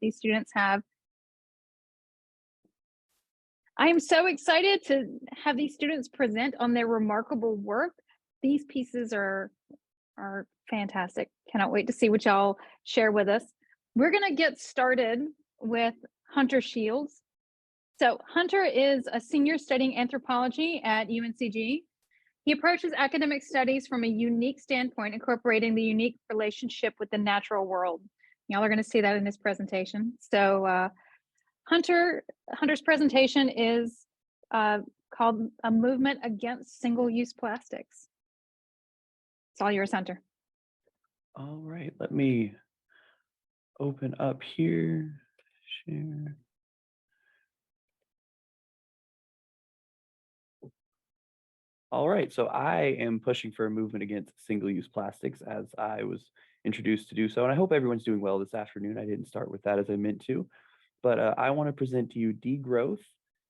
these students have. I am so excited to have these students present on their remarkable work. These pieces are fantastic. Cannot wait to see what y'all share with us. We're going to get started with Hunter Shields. So Hunter is a senior studying anthropology at UNCG. He approaches academic studies from a unique standpoint, incorporating the unique relationship with the natural world. Y'all are going to see that in his presentation. So Hunter's presentation is called A Movement Against Single-Use Plastics. It's all yours, Hunter. All right, let me open up here, share. All right, so I am pushing for a movement against single-use plastics as I was introduced to do so, and I hope everyone's doing well this afternoon. I didn't start with that as I meant to, but I want to present to you degrowth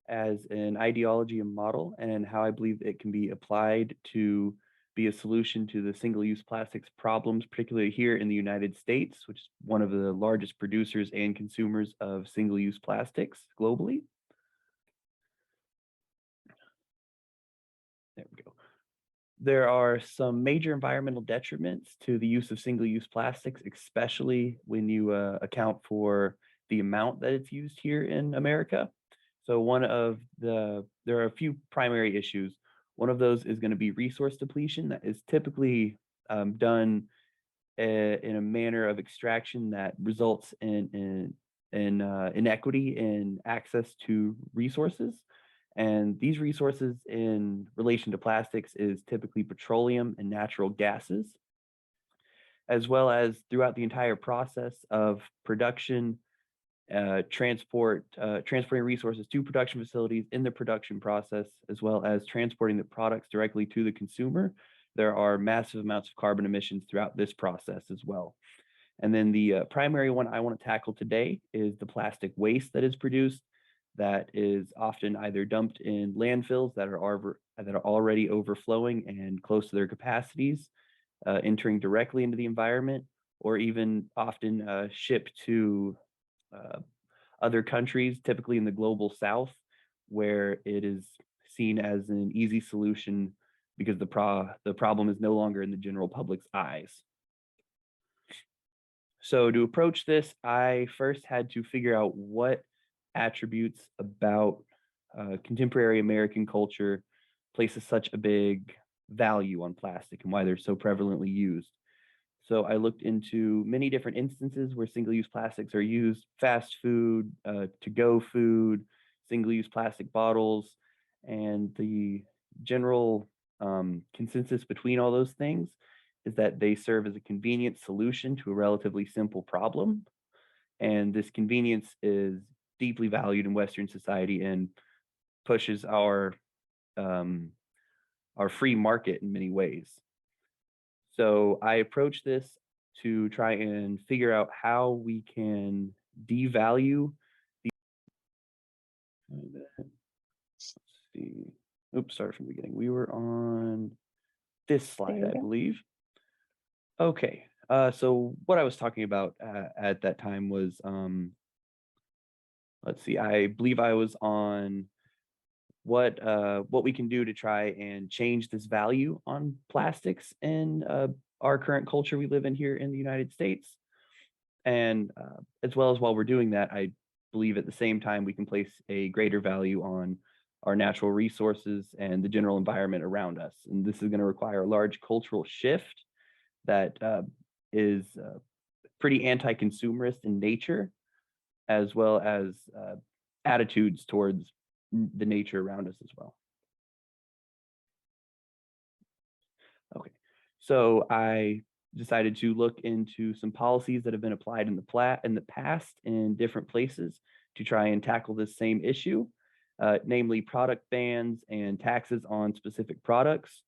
as an ideology and model and how I believe it can be applied to be a solution to the single-use plastics problems, particularly here in the United States, which is one of the largest producers and consumers of single-use plastics globally. There we go. There are some major environmental detriments to the use of single-use plastics, especially when you account for the amount that it's used here in America. So there are a few primary issues. One of those is going to be resource depletion that is typically done in a manner of extraction that results in inequity in access to resources. And these resources in relation to plastics is typically petroleum and natural gases, as well as throughout the entire process of production, transporting resources to production facilities in the production process, as well as transporting the products directly to the consumer. There are massive amounts of carbon emissions throughout this process as well. And then the primary one I want to tackle today is the plastic waste that is produced that is often either dumped in landfills that are already overflowing and close to their capacities, entering directly into the environment, or even often shipped to other countries, typically in the global south, where it is seen as an easy solution because the problem is no longer in the general public's eyes. So to approach this, I first had to figure out what attributes about contemporary American culture places such a big value on plastic and why they're so prevalently used. So I looked into many different instances where single-use plastics are used: fast food, to-go food, single-use plastic bottles, and the general consensus between all those things is that they serve as a convenient solution to a relatively simple problem. And this convenience is deeply valued in Western society and pushes our free market in many ways. So I approach this to try and figure out how we can devalue the. Let's see. Oops, sorry from the beginning. We were on this slide, I believe. Okay. So what I was talking about at that time was, let's see, I believe I was on what we can do to try and change this value on plastics in our current culture we live in here in the United States. And as well as while we're doing that, I believe at the same time we can place a greater value on our natural resources and the general environment around us. And this is going to require a large cultural shift that is pretty anti-consumerist in nature, as well as attitudes towards the nature around us as well. Okay, so I decided to look into some policies that have been applied in the past in different places to try and tackle this same issue, namely product bans and taxes on specific products,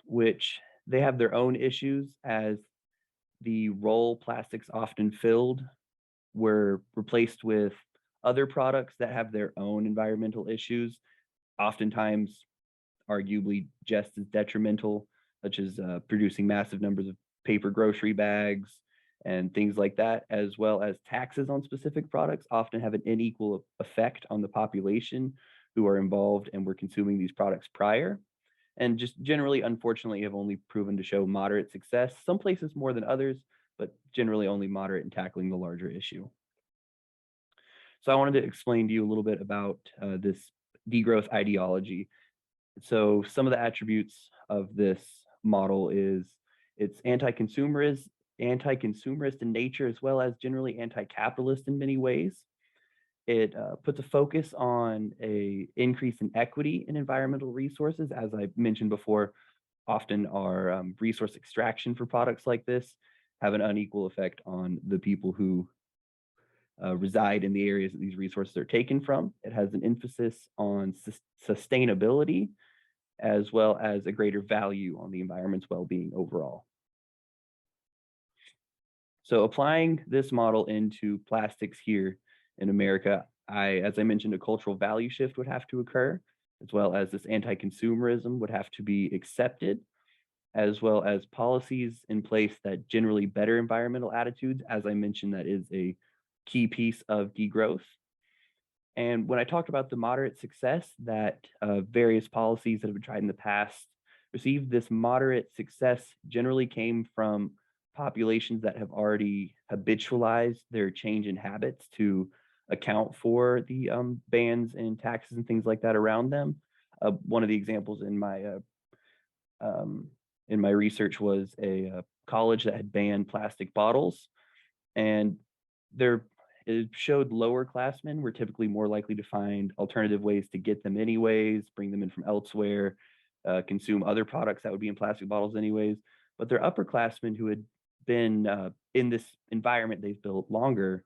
which they have their own issues, as the role plastics often filled were replaced with other products that have their own environmental issues, oftentimes arguably just as detrimental, such as producing massive numbers of paper grocery bags and things like that, as well as taxes on specific products, often have an unequal effect on the population who are involved and were consuming these products prior. And just generally, unfortunately, have only proven to show moderate success, some places more than others, but generally only moderate in tackling the larger issue. So I wanted to explain to you a little bit about this degrowth ideology. So some of the attributes of this model is it's anti-consumerist in nature, as well as generally anti-capitalist in many ways. It puts a focus on a increase in equity in environmental resources. As I mentioned before, often our resource extraction for products like this have an unequal effect on the people who reside in the areas that these resources are taken from. It has an emphasis on sustainability, as well as a greater value on the environment's well-being overall. So applying this model into plastics here in America, as I mentioned, a cultural value shift would have to occur, as well as this anti-consumerism would have to be accepted, as well as policies in place that generally better environmental attitudes. As I mentioned, that is a key piece of degrowth. And when I talked about the moderate success that various policies that have been tried in the past received, this moderate success generally came from populations that have already habitualized their change in habits to account for the bans and taxes and things like that around them. One of the examples in my research was a college that had banned plastic bottles, and it showed lower classmen were typically more likely to find alternative ways to get them anyways, bring them in from elsewhere, consume other products that would be in plastic bottles anyways. But their upperclassmen who had been in this environment they've built longer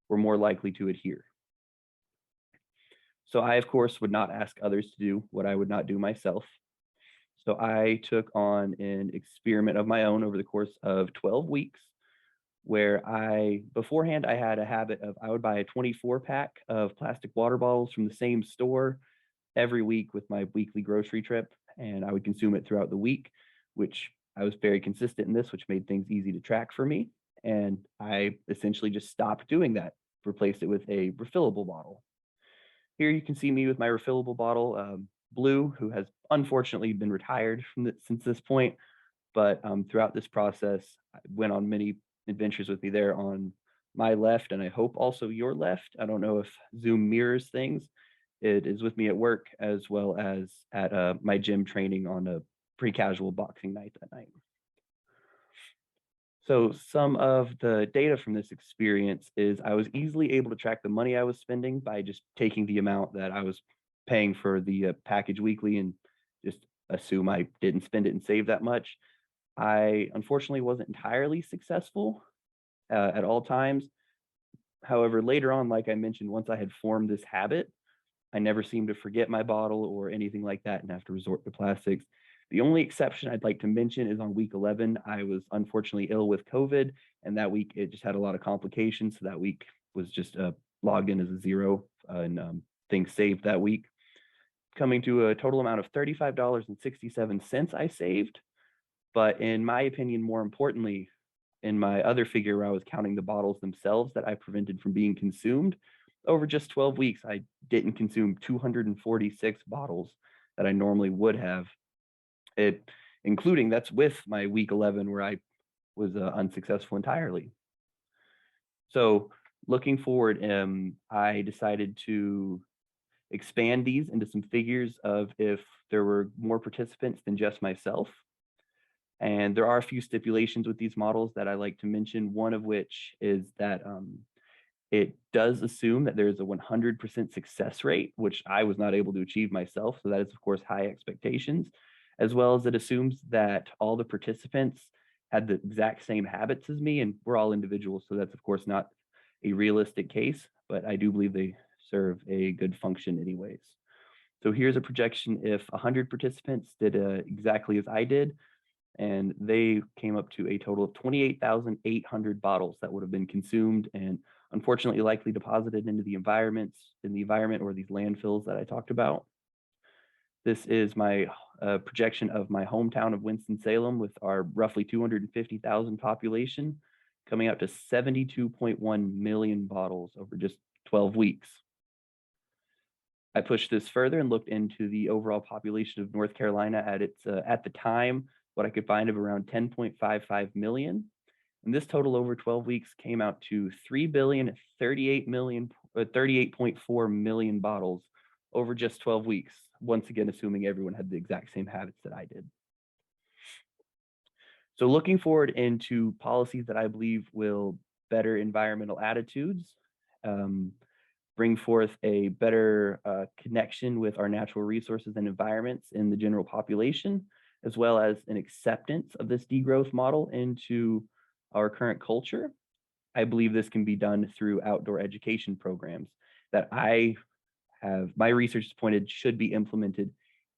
were more likely to adhere. So I, of course, would not ask others to do what I would not do myself. So I took on an experiment of my own over the course of 12 weeks, where beforehand, I had a habit of I would buy a 24 pack of plastic water bottles from the same store every week with my weekly grocery trip, and I would consume it throughout the week, which I was very consistent in this, which made things easy to track for me. And I essentially just stopped doing that, replaced it with a refillable bottle. Here you can see me with my refillable bottle, Blue, who has unfortunately been retired since this point, but throughout this process, I went on many adventures with me there on my left, and I hope also your left. I don't know if Zoom mirrors things. It is with me at work as well as at my gym training on a pre-casual boxing night that night. So some of the data from this experience is I was easily able to track the money I was spending by just taking the amount that I was paying for the package weekly and just assume I didn't spend it and save that much. I unfortunately wasn't entirely successful at all times. However, later on, like I mentioned, once I had formed this habit, I never seemed to forget my bottle or anything like that and have to resort to plastics. The only exception I'd like to mention is on week 11, I was unfortunately ill with COVID, and that week it just had a lot of complications. So that week was just logged in as a zero, and things saved that week, coming to a total amount of $35.67 I saved. But in my opinion, more importantly, in my other figure where I was counting the bottles themselves that I prevented from being consumed, over just 12 weeks, I didn't consume 246 bottles that I normally would have. Including that's with my week 11 where I was unsuccessful entirely. So looking forward, I decided to expand these into some figures of if there were more participants than just myself. And there are a few stipulations with these models that I like to mention, one of which is that it does assume that there is a 100% success rate, which I was not able to achieve myself. So that is, of course, high expectations, as well as it assumes that all the participants had the exact same habits as me, and we're all individuals. So that's, of course, not a realistic case, but I do believe they serve a good function anyways. So here's a projection if 100 participants did exactly as I did, and they came up to a total of 28,800 bottles that would have been consumed and unfortunately likely deposited into the environment or these landfills that I talked about. This is my projection of my hometown of Winston-Salem with our roughly 250,000 population coming out to 72.1 million bottles over just 12 weeks. I pushed this further and looked into the overall population of North Carolina at the time, what I could find of around 10.55 million. And this total over 12 weeks came out to 38.4 million bottles over just 12 weeks. Once again, assuming everyone had the exact same habits that I did. So looking forward into policies that I believe will better environmental attitudes, bring forth a better connection with our natural resources and environments in the general population, as well as an acceptance of this degrowth model into our current culture. I believe this can be done through outdoor education programs that my research has pointed should be implemented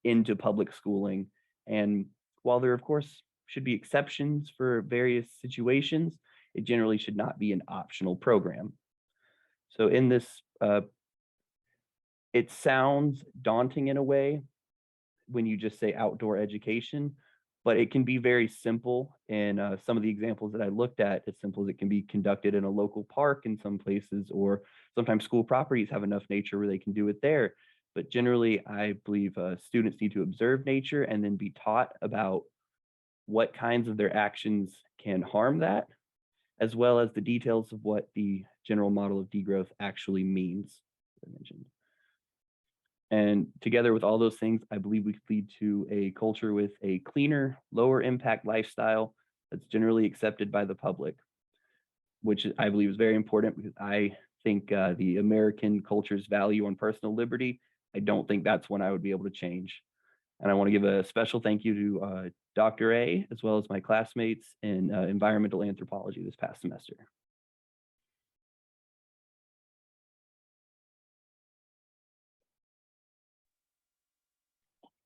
into public schooling. And while there, of course, should be exceptions for various situations, it generally should not be an optional program. So in this, it sounds daunting in a way when you just say outdoor education, but it can be very simple. And some of the examples that I looked at, as simple as it can be conducted in a local park in some places, or sometimes school properties have enough nature where they can do it there. But generally, I believe students need to observe nature and then be taught about what kinds of their actions can harm that, as well as the details of what the general model of degrowth actually means, as I mentioned. And together with all those things, I believe we could lead to a culture with a cleaner, lower impact lifestyle that's generally accepted by the public, which I believe is very important because I think the American culture's value on personal liberty, I don't think that's one I would be able to change. And I want to give a special thank you to Dr. A, as well as my classmates in environmental anthropology this past semester.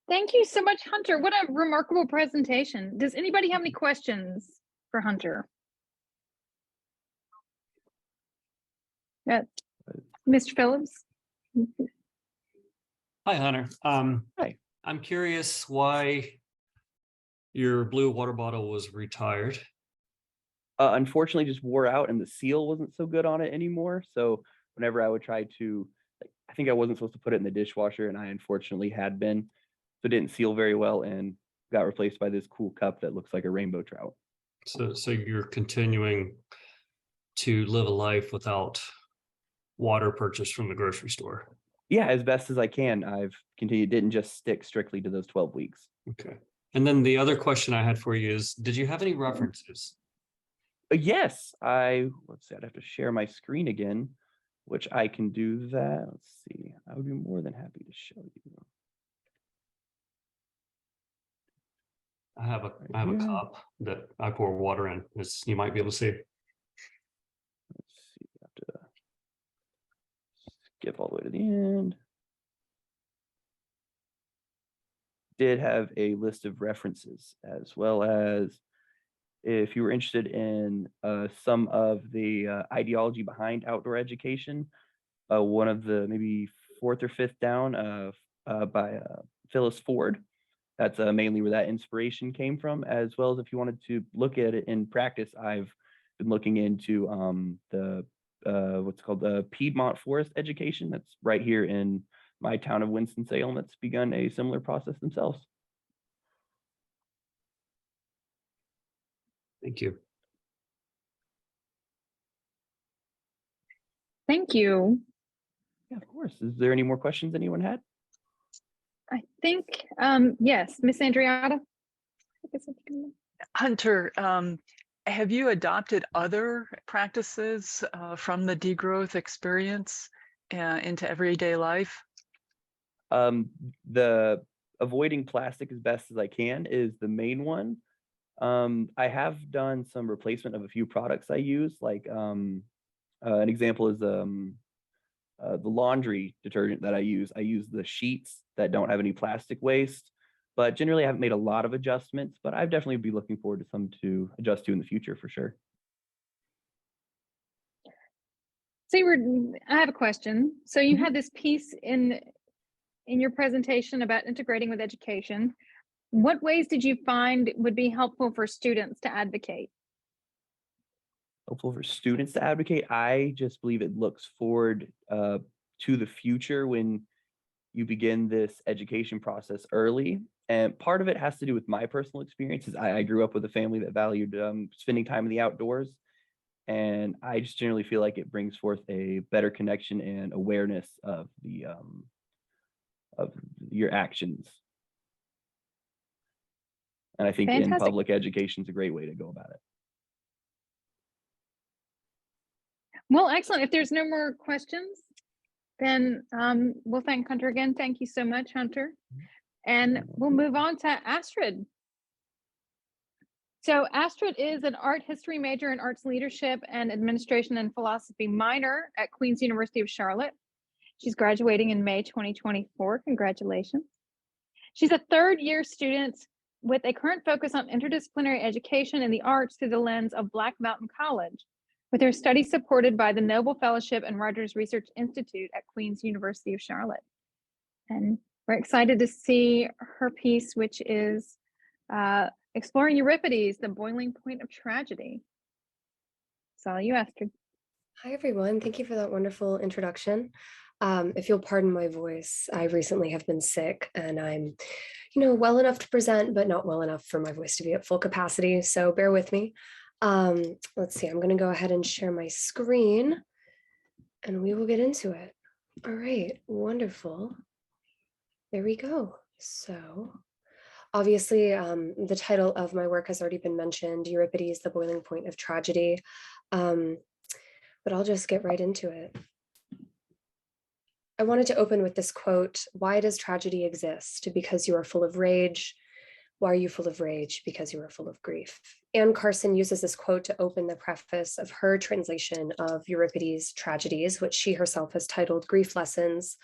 Thank you so much, Hunter. What a remarkable presentation. Does anybody have any questions for Hunter? Mr. Phillips? Hi, Hunter. Hi. I'm curious why your blue water bottle was retired. Unfortunately, just wore out and the seal wasn't so good on it anymore. So whenever I would try to, I think I wasn't supposed to put it in the dishwasher, and I unfortunately had been. So it didn't seal very well and got replaced by this cool cup that looks like a rainbow trout. So you're continuing to live a life without water purchased from the grocery store. Yeah, as best as I can. I've continued, didn't just stick strictly to those 12 weeks. Okay. And then the other question I had for you is, did you have any references? Yes, let's see, I'd have to share my screen again, which I can do that. Let's see, I would be more than happy to show you. I have a cup that I pour water in, as you might be able to see. Let's see, I have to skip all the way to the end. Did have a list of references, as well as if you were interested in some of the ideology behind outdoor education, one of the maybe fourth or fifth down by Phyllis Ford. That's mainly where that inspiration came from, as well as if you wanted to look at it in practice, I've been looking into the what's called the Piedmont Forest Education. That's right here in my town of Winston-Salem. That's begun a similar process themselves. Thank you. Thank you. Yeah, of course. Is there any more questions anyone had? I think, yes, Miss Andriata. Hunter, have you adopted other practices from the degrowth experience into everyday life? The avoiding plastic as best as I can is the main one. I have done some replacement of a few products I use, like an example is the laundry detergent that I use. I use the sheets that don't have any plastic waste, but generally I haven't made a lot of adjustments, but I'd definitely be looking forward to some to adjust to in the future for sure. So I have a question. So you had this piece in your presentation about integrating with education. What ways did you find would be helpful for students to advocate? helpful for students to advocate. I just believe it looks forward to the future when you begin this education process early. And part of it has to do with my personal experiences. I grew up with a family that valued spending time in the outdoors. And I just generally feel like it brings forth a better connection and awareness of the of your actions. And I think in Fantastic. public education is a great way to go about it. Well, excellent. If there's no more questions, then we'll thank Hunter again. Thank you so much, Hunter. And we'll move on to Astrid. So Astrid is an art history major in arts leadership and administration and philosophy minor at Queen's University of Charlotte. She's graduating in May 2024. Congratulations. She's a third-year student with a current focus on interdisciplinary education in the arts through the lens of Black Mountain College, with her studies supported by the Noble Fellowship and Rogers Research Institute at Queen's University of Charlotte. And we're excited to see her piece, which is Exploring Euripides, the Boiling Point of Tragedy. It's all you, Astrid. Hi, everyone. Thank you for that wonderful introduction. If you'll pardon my voice, I recently have been sick and I'm, well enough to present, but not well enough for my voice to be at full capacity. So bear with me. Let's see, I'm going to go ahead and share my screen and we will get into it. All right, wonderful. There we go. So obviously, the title of my work has already been mentioned, Euripides, the Boiling Point of Tragedy, but I'll just get right into it. I wanted to open with this quote, "Why does tragedy exist? Because you are full of rage. Why are you full of rage? Because you are full of grief." Anne Carson uses this quote to open the preface of her translation of Euripides' tragedies, which she herself has titled Grief Lessons.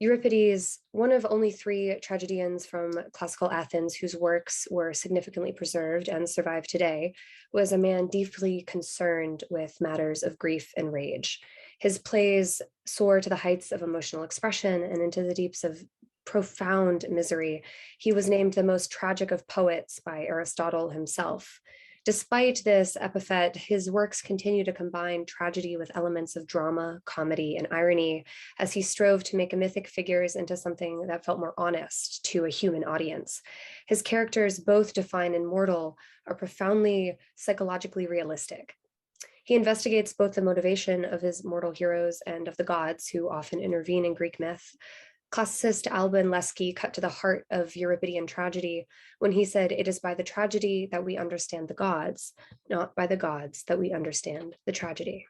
Euripides, one of only 3 tragedians from classical Athens whose works were significantly preserved and survive today, was a man deeply concerned with matters of grief and rage. His plays soar to the heights of emotional expression and into the deeps of profound misery. He was named the most tragic of poets by Aristotle himself. Despite this epithet, his works continue to combine tragedy with elements of drama, comedy, and irony as he strove to make mythic figures into something that felt more honest to a human audience. His characters, both divine and mortal, are profoundly psychologically realistic. He investigates both the motivation of his mortal heroes and of the gods who often intervene in Greek myth. Classicist Alban Lesky cut to the heart of Euripidean tragedy when he said, "It is by the tragedy that we understand the gods, not by the gods that we understand the tragedy."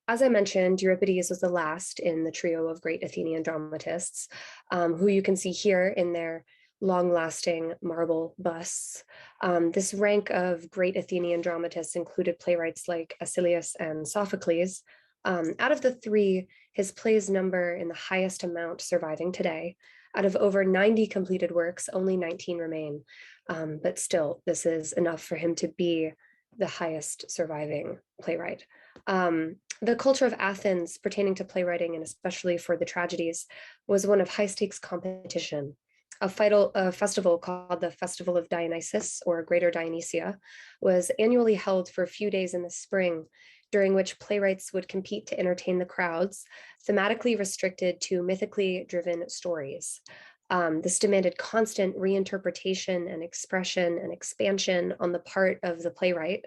As I mentioned, Euripides was the last in the trio of great Athenian dramatists, who you can see here in their long-lasting marble busts. This rank of great Athenian dramatists included playwrights like Acilius and Sophocles. Out of the 3, his plays number in the highest amount surviving today. Out of over 90 completed works, only 19 remain. But still, this is enough for him to be the highest surviving playwright. The culture of Athens pertaining to playwriting, and especially for the tragedies, was one of high-stakes competition. A festival called the Festival of Dionysus, or Greater Dionysia, was annually held for a few days in the spring, during which playwrights would compete to entertain the crowds, thematically restricted to mythically driven stories. This demanded constant reinterpretation and expression and expansion on the part of the playwright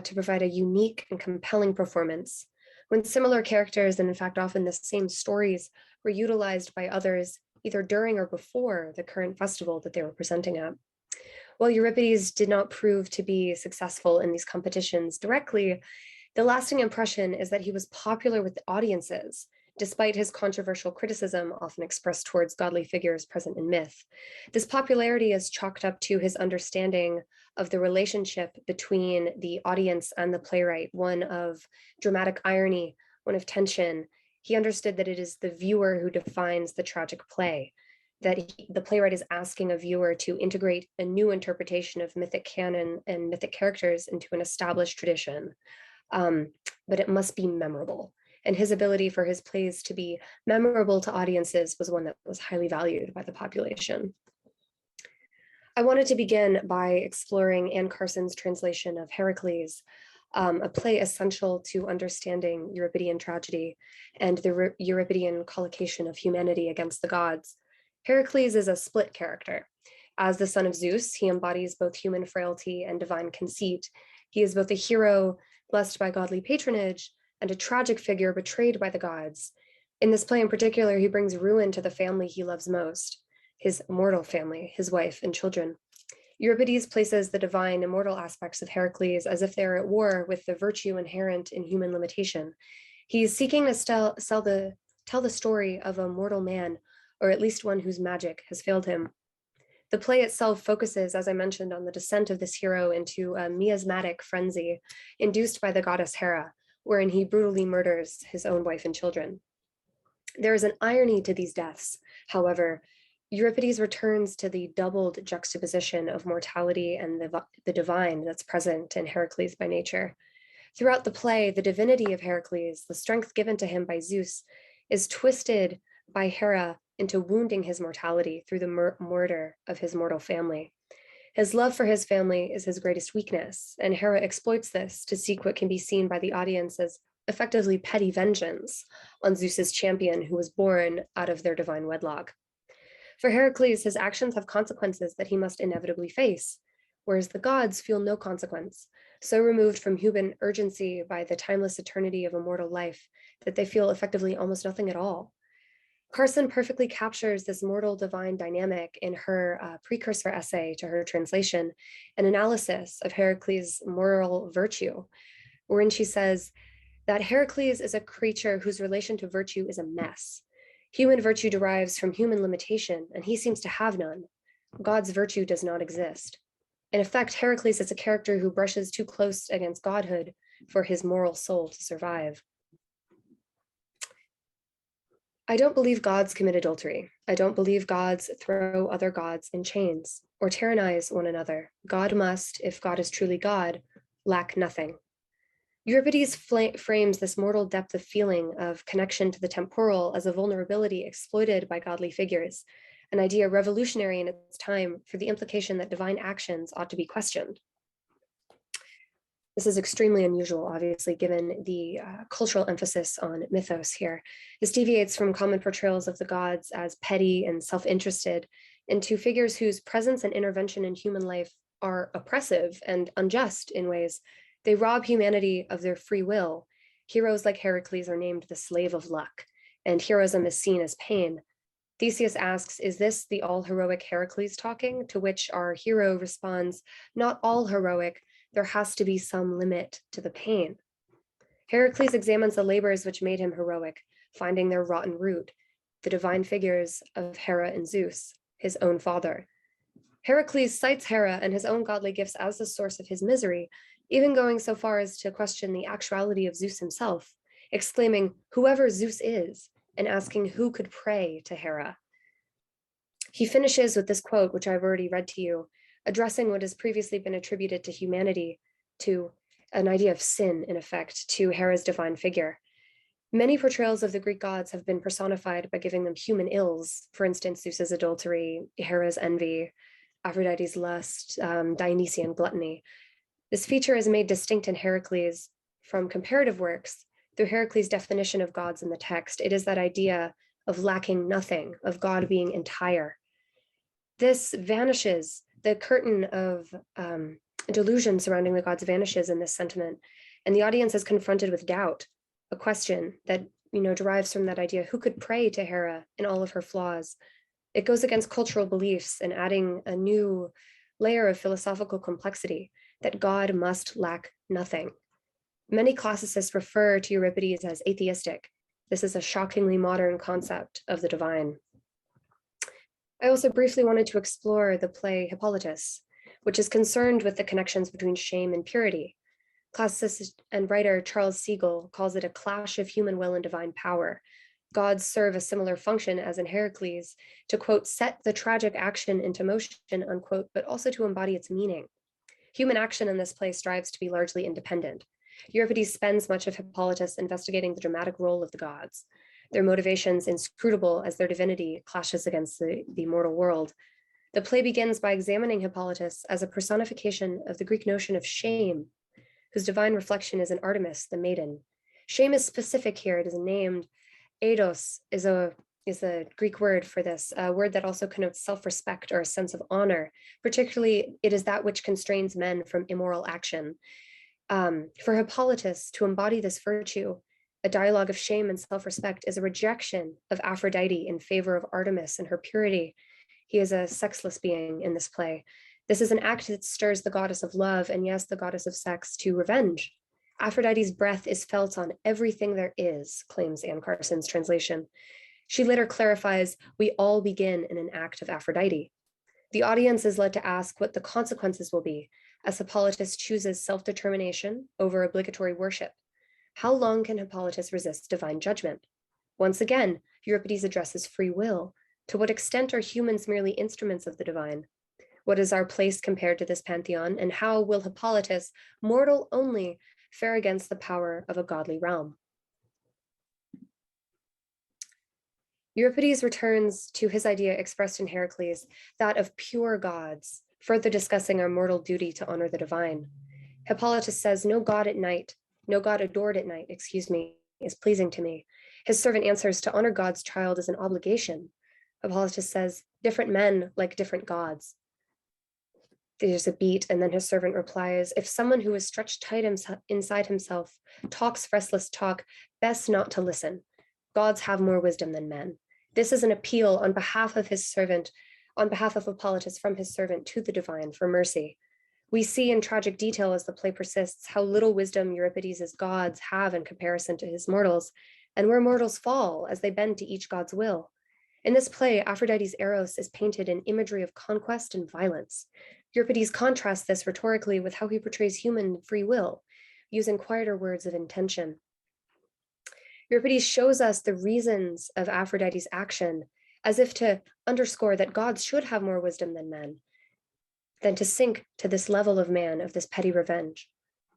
to provide a unique and compelling performance, when similar characters, and in fact often the same stories, were utilized by others either during or before the current festival that they were presenting at. While Euripides did not prove to be successful in these competitions directly, the lasting impression is that he was popular with audiences, despite his controversial criticism often expressed towards godly figures present in myth. This popularity is chalked up to his understanding of the relationship between the audience and the playwright, one of dramatic irony, one of tension. He understood that it is the viewer who defines the tragic play, that the playwright is asking a viewer to integrate a new interpretation of mythic canon and mythic characters into an established tradition. But it must be memorable. And his ability for his plays to be memorable to audiences was one that was highly valued by the population. I wanted to begin by exploring Anne Carson's translation of Heracles, a play essential to understanding Euripidean tragedy and the Euripidean collocation of humanity against the gods. Heracles is a split character. As the son of Zeus, he embodies both human frailty and divine conceit. He is both a hero blessed by godly patronage and a tragic figure betrayed by the gods. In this play in particular, he brings ruin to the family he loves most, his mortal family, his wife and children. Euripides places the divine immortal aspects of Heracles as if they're at war with the virtue inherent in human limitation. He is seeking to tell the story of a mortal man, or at least one whose magic has failed him. The play itself focuses, as I mentioned, on the descent of this hero into a miasmatic frenzy induced by the goddess Hera, wherein he brutally murders his own wife and children. There is an irony to these deaths, however. Euripides returns to the doubled juxtaposition of mortality and the divine that's present in Heracles by nature. Throughout the play, the divinity of Heracles, the strength given to him by Zeus, is twisted by Hera into wounding his mortality through the murder of his mortal family. His love for his family is his greatest weakness, and Hera exploits this to seek what can be seen by the audience as effectively petty vengeance on Zeus's champion who was born out of their divine wedlock. For Heracles, his actions have consequences that he must inevitably face, whereas the gods feel no consequence, so removed from human urgency by the timeless eternity of immortal life that they feel effectively almost nothing at all. Carson perfectly captures this mortal-divine dynamic in her precursor essay to her translation, an analysis of Heracles' moral virtue, wherein she says that Heracles is a creature whose relation to virtue is a mess. Human virtue derives from human limitation, and he seems to have none. God's virtue does not exist. In effect, Heracles is a character who brushes too close against godhood for his moral soul to survive. I don't believe gods commit adultery. I don't believe gods throw other gods in chains or tyrannize one another. God must, if God is truly God, lack nothing. Euripides frames this mortal depth of feeling of connection to the temporal as a vulnerability exploited by godly figures, an idea revolutionary in its time for the implication that divine actions ought to be questioned. This is extremely unusual, obviously, given the cultural emphasis on mythos here. This deviates from common portrayals of the gods as petty and self-interested into figures whose presence and intervention in human life are oppressive and unjust in ways. They rob humanity of their free will. Heroes like Heracles are named the slave of luck, and heroism is seen as pain. Theseus asks, is this the all-heroic Heracles talking? To which our hero responds, not all heroic, there has to be some limit to the pain. Heracles examines the labors which made him heroic, finding their rotten root, the divine figures of Hera and Zeus, his own father. Heracles cites Hera and his own godly gifts as the source of his misery, even going so far as to question the actuality of Zeus himself, exclaiming, whoever Zeus is, and asking who could pray to Hera. He finishes with this quote, which I've already read to you, addressing what has previously been attributed to humanity, to an idea of sin, in effect, to Hera's divine figure. Many portrayals of the Greek gods have been personified by giving them human ills, for instance, Zeus's adultery, Hera's envy, Aphrodite's lust, Dionysian gluttony. This feature is made distinct in Heracles from comparative works through Heracles' definition of gods in the text. It is that idea of lacking nothing, of God being entire. This vanishes. The curtain of delusion surrounding the gods vanishes in this sentiment, and the audience is confronted with doubt, a question that derives from that idea: who could pray to Hera in all of her flaws? It goes against cultural beliefs and adding a new layer of philosophical complexity, that God must lack nothing. Many classicists refer to Euripides as atheistic. This is a shockingly modern concept of the divine. I also briefly wanted to explore the play Hippolytus, which is concerned with the connections between shame and purity. Classicist and writer Charles Siegel calls it a clash of human will and divine power. Gods serve a similar function as in Heracles to, quote, set the tragic action into motion, unquote, but also to embody its meaning. Human action in this play strives to be largely independent. Euripides spends much of Hippolytus investigating the dramatic role of the gods, their motivations inscrutable as their divinity clashes against the mortal world. The play begins by examining Hippolytus as a personification of the Greek notion of shame, whose divine reflection is in Artemis, the maiden. Shame is specific here. It is named. Eidos is a Greek word for this, a word that also connotes self-respect or a sense of honor. Particularly, it is that which constrains men from immoral action. For Hippolytus to embody this virtue, a dialogue of shame and self-respect is a rejection of Aphrodite in favor of Artemis and her purity. He is a sexless being in this play. This is an act that stirs the goddess of love and, yes, the goddess of sex to revenge. Aphrodite's breath is felt on everything there is, claims Anne Carson's translation. She later clarifies, we all begin in an act of Aphrodite. The audience is led to ask what the consequences will be as Hippolytus chooses self-determination over obligatory worship. How long can Hippolytus resist divine judgment? Once again, Euripides addresses free will. To what extent are humans merely instruments of the divine? What is our place compared to this pantheon, and how will Hippolytus, mortal only, fare against the power of a godly realm? Euripides returns to his idea expressed in Heracles, that of pure gods, further discussing our mortal duty to honor the divine. Hippolytus says, no god adored at night, is pleasing to me. His servant answers, to honor God's child is an obligation. Hippolytus says, different men like different gods. There's a beat, and then his servant replies, if someone who is stretched tight inside himself talks restless talk, best not to listen. Gods have more wisdom than men. This is an appeal on behalf of his servant, on behalf of Hippolytus from his servant to the divine for mercy. We see in tragic detail as the play persists how little wisdom Euripides' gods have in comparison to his mortals, and where mortals fall as they bend to each god's will. In this play, Aphrodite's Eros is painted in imagery of conquest and violence. Euripides contrasts this rhetorically with how he portrays human free will, using quieter words of intention. Euripides shows us the reasons of Aphrodite's action as if to underscore that gods should have more wisdom than men, than to sink to this level of man, of this petty revenge.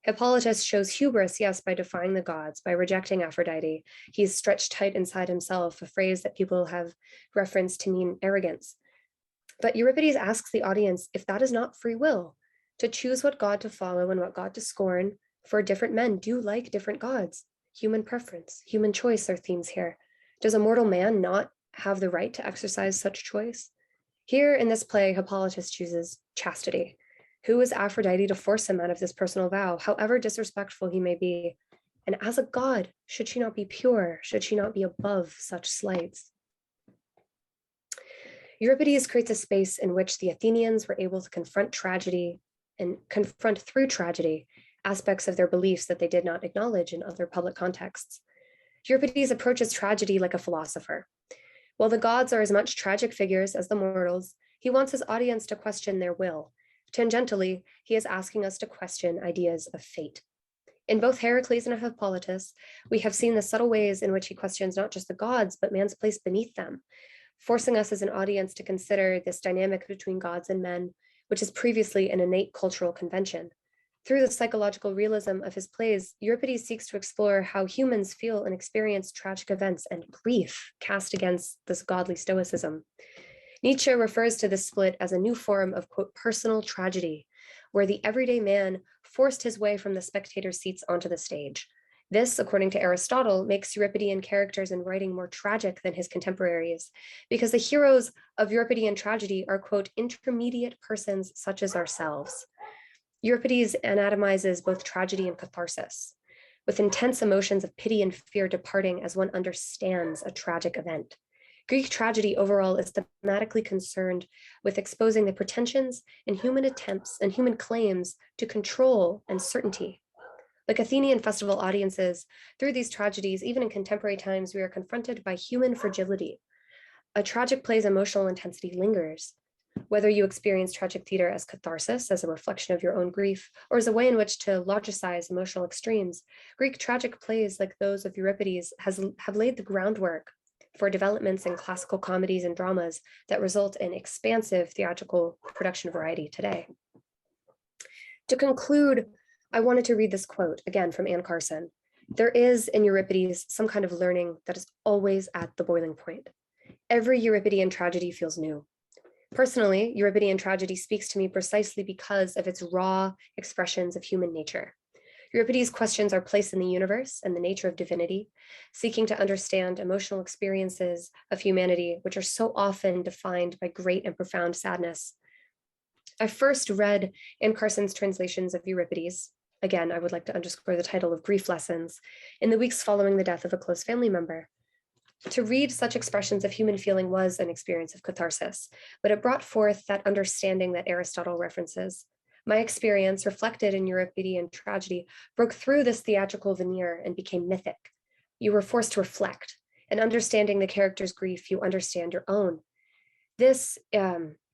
Hippolytus shows hubris, yes, by defying the gods, by rejecting Aphrodite. He's stretched tight inside himself, a phrase that people have referenced to mean arrogance. But Euripides asks the audience if that is not free will, to choose what god to follow and what god to scorn, for different men do like different gods. Human preference, human choice are themes here. Does a mortal man not have the right to exercise such choice? Here in this play, Hippolytus chooses chastity. Who is Aphrodite to force him out of this personal vow, however disrespectful he may be? And as a god, should she not be pure? Should she not be above such slights? Euripides creates a space in which the Athenians were able to confront tragedy and confront through tragedy aspects of their beliefs that they did not acknowledge in other public contexts. Euripides approaches tragedy like a philosopher. While the gods are as much tragic figures as the mortals, he wants his audience to question their will. Tangentially, he is asking us to question ideas of fate. In both Heracles and Hippolytus, we have seen the subtle ways in which he questions not just the gods, but man's place beneath them, forcing us as an audience to consider this dynamic between gods and men, which is previously an innate cultural convention. Through the psychological realism of his plays, Euripides seeks to explore how humans feel and experience tragic events and grief cast against this godly stoicism. Nietzsche refers to this split as a new form of, quote, personal tragedy, where the everyday man forced his way from the spectator seats onto the stage. This, according to Aristotle, makes Euripidean characters in writing more tragic than his contemporaries, because the heroes of Euripidean tragedy are, quote, intermediate persons such as ourselves. Euripides anatomizes both tragedy and catharsis, with intense emotions of pity and fear departing as one understands a tragic event. Greek tragedy overall is thematically concerned with exposing the pretensions and human attempts and human claims to control and certainty. Like Athenian festival audiences, through these tragedies, even in contemporary times, we are confronted by human fragility. A tragic play's emotional intensity lingers. Whether you experience tragic theater as catharsis, as a reflection of your own grief, or as a way in which to logicize emotional extremes, Greek tragic plays like those of Euripides have laid the groundwork for developments in classical comedies and dramas that result in expansive theatrical production variety today. To conclude, I wanted to read this quote again from Anne Carson. There is in Euripides some kind of learning that is always at the boiling point. Every Euripidean tragedy feels new. Personally, Euripidean tragedy speaks to me precisely because of its raw expressions of human nature. Euripides' questions are placed in the universe and the nature of divinity, seeking to understand emotional experiences of humanity, which are so often defined by great and profound sadness. I first read Anne Carson's translations of Euripides. Again, I would like to underscore the title of Grief Lessons, in the weeks following the death of a close family member. To read such expressions of human feeling was an experience of catharsis, but it brought forth that understanding that Aristotle references. My experience, reflected in Euripidean tragedy, broke through this theatrical veneer and became mythic. You were forced to reflect, and understanding the character's grief, you understand your own. This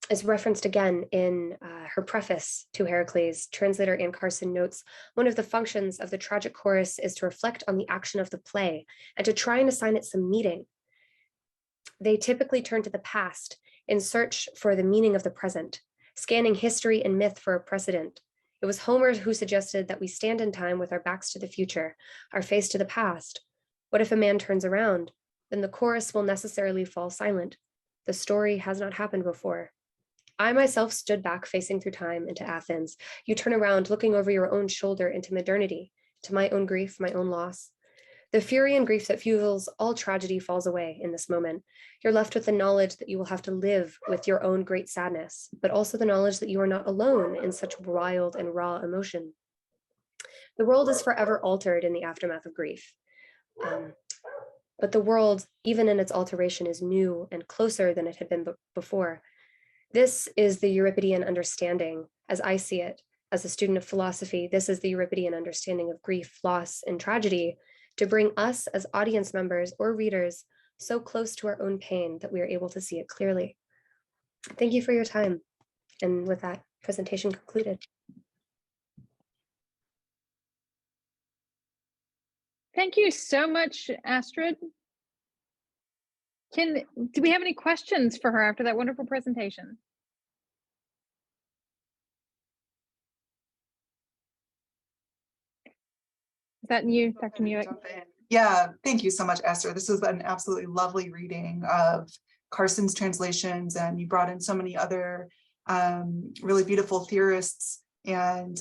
is referenced again in her preface to Heracles. Translator Anne Carson notes, one of the functions of the tragic chorus is to reflect on the action of the play and to try and assign it some meaning. They typically turn to the past in search for the meaning of the present, scanning history and myth for a precedent. It was Homer who suggested that we stand in time with our backs to the future, our face to the past. What if a man turns around? Then the chorus will necessarily fall silent. The story has not happened before. I myself stood back facing through time into Athens. You turn around looking over your own shoulder into modernity, to my own grief, my own loss. The fury and grief that fuels all tragedy falls away in this moment. You're left with the knowledge that you will have to live with your own great sadness, but also the knowledge that you are not alone in such wild and raw emotion. The world is forever altered in the aftermath of grief. But the world, even in its alteration, is new and closer than it had been before. This is the Euripidean understanding, as I see it, as a student of philosophy. This is the Euripidean understanding of grief, loss, and tragedy, to bring us as audience members or readers so close to our own pain that we are able to see it clearly. Thank you for your time. And with that, presentation concluded. Thank you so much, Astrid. Do we have any questions for her after that wonderful presentation? Is that you, Dr. Muick? Yeah, thank you so much, Esther. This was an absolutely lovely reading of Carson's translations, and you brought in so many other really beautiful theorists and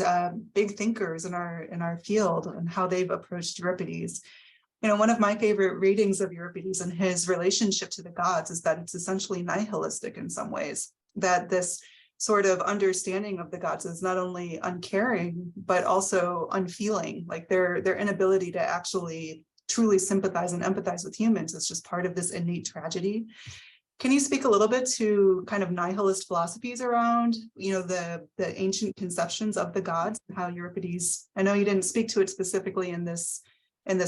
big thinkers in our field and how they've approached Euripides. You know, one of my favorite readings of Euripides and his relationship to the gods is that it's essentially nihilistic in some ways, that this sort of understanding of the gods is not only uncaring, but also unfeeling, like their inability to actually truly sympathize and empathize with humans is just part of this innate tragedy. Can you speak a little bit to kind of nihilist philosophies around, you know, the ancient conceptions of the gods and how Euripides, I know you didn't speak to it specifically in this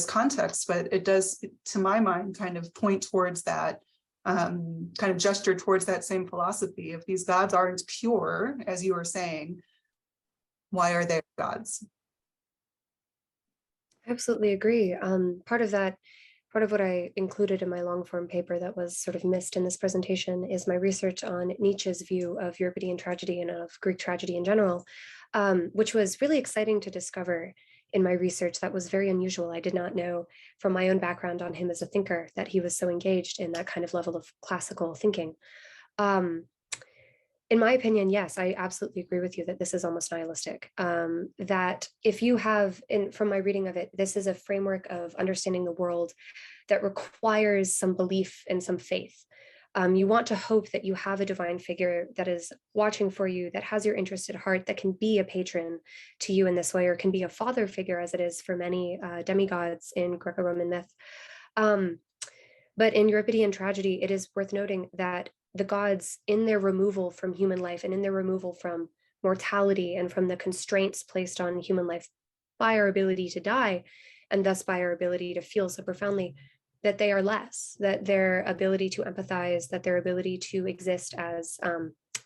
context, but it does, to my mind, kind of point towards that, kind of gesture towards that same philosophy. If these gods aren't pure, as you were saying, why are they gods? I absolutely agree. Part of what I included in my long form paper that was sort of missed in this presentation is my research on Nietzsche's view of Euripidean tragedy and of Greek tragedy in general, which was really exciting to discover in my research. That was very unusual. I did not know from my own background on him as a thinker that he was so engaged in that kind of level of classical thinking. In my opinion, yes, I absolutely agree with you that this is almost nihilistic. That if you have, from my reading of it, this is a framework of understanding the world that requires some belief and some faith. You want to hope that you have a divine figure that is watching for you, that has your interest at heart, that can be a patron to you in this way, or can be a father figure, as it is for many demigods in Greco-Roman myth. But in Euripidean tragedy, it is worth noting that the gods, in their removal from human life and in their removal from mortality and from the constraints placed on human life by our ability to die, and thus by our ability to feel so profoundly, that they are less, that their ability to empathize, that their ability to exist as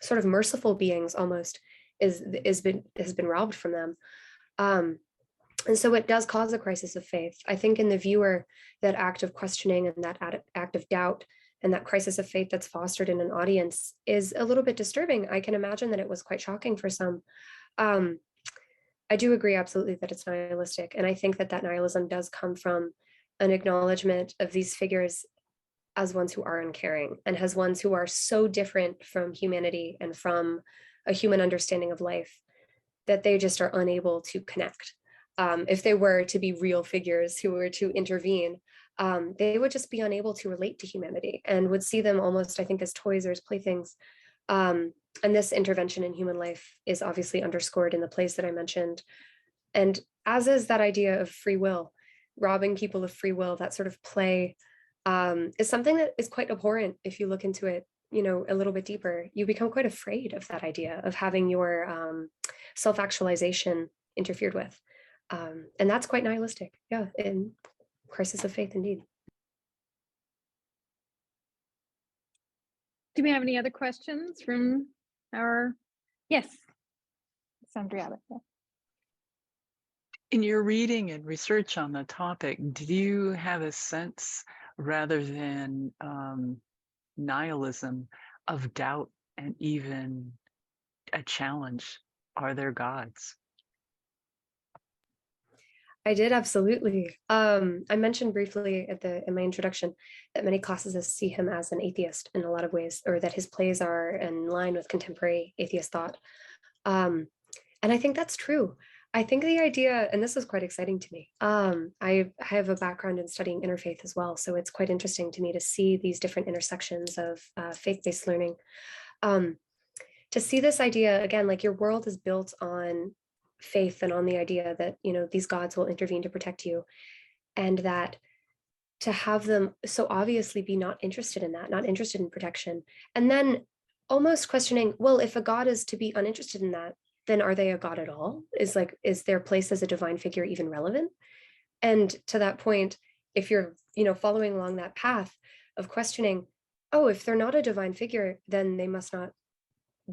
sort of merciful beings almost has been robbed from them. And so it does cause a crisis of faith. I think in the viewer, that act of questioning and that act of doubt and that crisis of faith that's fostered in an audience is a little bit disturbing. I can imagine that it was quite shocking for some. I do agree absolutely that it's nihilistic. And I think that that nihilism does come from an acknowledgement of these figures as ones who are uncaring, and as ones who are so different from humanity and from a human understanding of life that they just are unable to connect. If they were to be real figures who were to intervene, they would just be unable to relate to humanity and would see them almost, I think, as toys or as playthings. And this intervention in human life is obviously underscored in the plays that I mentioned. And as is that idea of free will, robbing people of free will, that sort of play is something that is quite abhorrent if you look into it, you know, a little bit deeper. You become quite afraid of that idea of having your self-actualization interfered with. And that's quite nihilistic. Yeah, in crisis of faith, indeed. Do we have any other questions from our, yes, Sandriata. Yeah. In your reading and research on the topic, do you have a sense, rather than nihilism, of doubt and even a challenge? Are there gods? I did, absolutely. I mentioned briefly in my introduction that many classicists see him as an atheist in a lot of ways, or that his plays are in line with contemporary atheist thought. And I think that's true. I think the idea, and this was quite exciting to me, I have a background in studying interfaith as well, so it's quite interesting to me to see these different intersections of faith-based learning. To see this idea, again, like your world is built on faith and on the idea that, you know, these gods will intervene to protect you, and that to have them so obviously be not interested in that, not interested in protection, and then almost questioning, well, if a god is to be uninterested in that, then are they a god at all? Is their place as a divine figure even relevant? And to that point, if you're, you know, following along that path of questioning, oh, if they're not a divine figure, then they must not